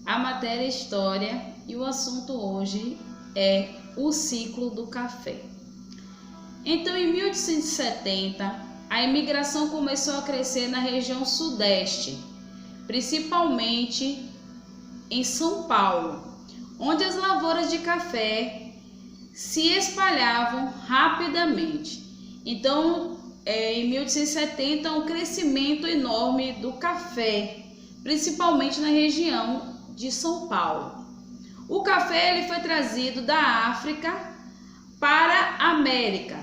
A matéria é História e o assunto hoje é o ciclo do café. Então, em 1870, a imigração começou a crescer na região sudeste, principalmente em São Paulo, onde as lavouras de café se espalhavam rapidamente. Então, em 1870, um crescimento enorme do café, principalmente na região de São Paulo. O café ele foi trazido da África para a América,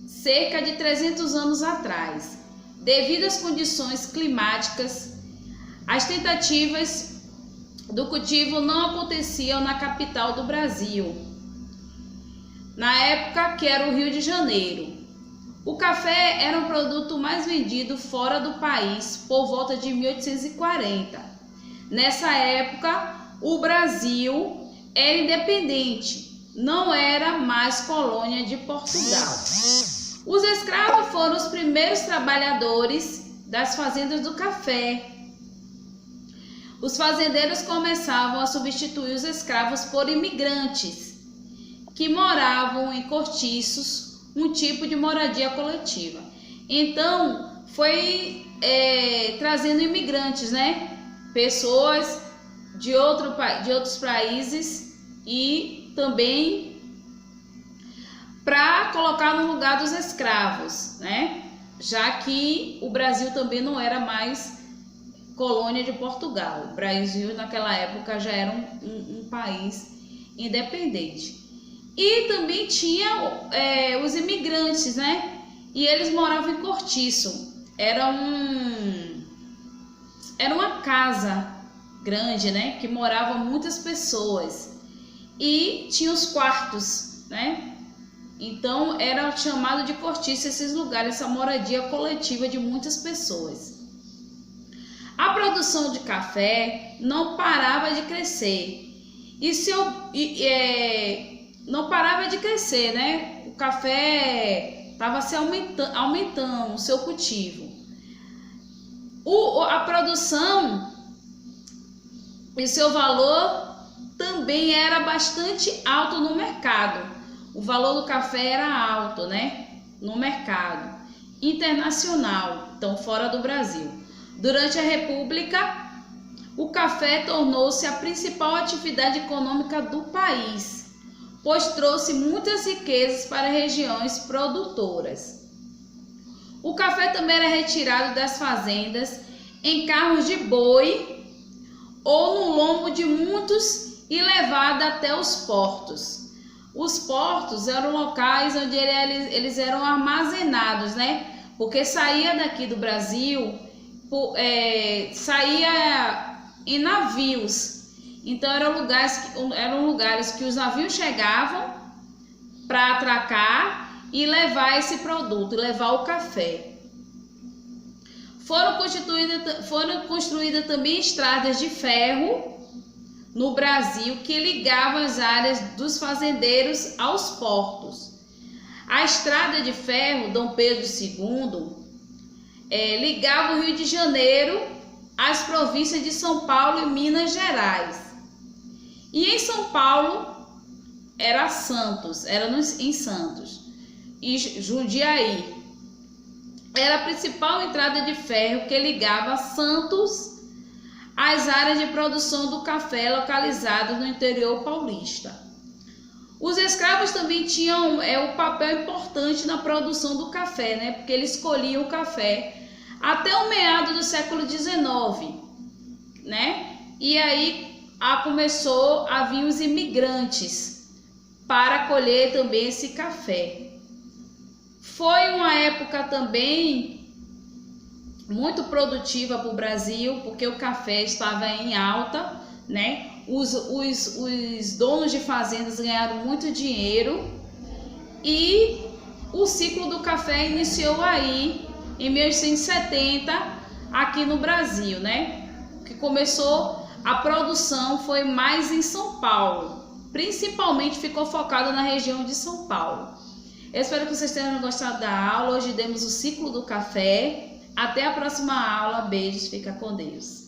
cerca de 300 anos atrás. Devido às condições climáticas, as tentativas do cultivo não aconteciam na capital do Brasil, na época que era o Rio de Janeiro. O café era um produto mais vendido fora do país por volta de 1840. Nessa época, o Brasil era independente, não era mais colônia de Portugal. Os escravos foram os primeiros trabalhadores das fazendas do café. Os fazendeiros começavam a substituir os escravos por imigrantes, que moravam em cortiços, um tipo de moradia coletiva. Então, foi trazendo imigrantes, né? Pessoas de outros países e também para colocar no lugar dos escravos, né? Já que o Brasil também não era mais colônia de Portugal. O Brasil naquela época já era um país independente. E também tinha os imigrantes, né? E eles moravam em cortiço. Era uma casa grande, né? Que moravam muitas pessoas. E tinha os quartos, né? Então era chamado de cortiço esses lugares, essa moradia coletiva de muitas pessoas. A produção de café não parava de crescer. Não parava de crescer, né? O café estava se aumentando o seu cultivo. A produção e seu valor também era bastante alto no mercado. O valor do café era alto, né? No mercado internacional, então fora do Brasil. Durante a República, o café tornou-se a principal atividade econômica do país, pois trouxe muitas riquezas para regiões produtoras. O café também era retirado das fazendas em carros de boi ou no lombo de muitos e levado até os portos. Os portos eram locais onde eles eram armazenados, né? Porque saía daqui do Brasil, saía em navios. Então eram lugares que os navios chegavam para atracar e levar esse produto, levar o café. Foram construídas também estradas de ferro no Brasil que ligavam as áreas dos fazendeiros aos portos. A estrada de ferro Dom Pedro II ligava o Rio de Janeiro às províncias de São Paulo e Minas Gerais. E em São Paulo era em Santos e Jundiaí. Era a principal entrada de ferro que ligava Santos às áreas de produção do café localizadas no interior paulista. Os escravos também tinham um papel importante na produção do café, né? Porque eles colhiam o café até o meado do século XIX, né? E aí começou a vir os imigrantes para colher também esse café. Foi uma época também muito produtiva para o Brasil, porque o café estava em alta, né? Os donos de fazendas ganharam muito dinheiro e o ciclo do café iniciou aí em 1870 aqui no Brasil, né? Que começou a produção foi mais em São Paulo, principalmente ficou focado na região de São Paulo. Eu espero que vocês tenham gostado da aula. Hoje demos o ciclo do café. Até a próxima aula. Beijos, fica com Deus.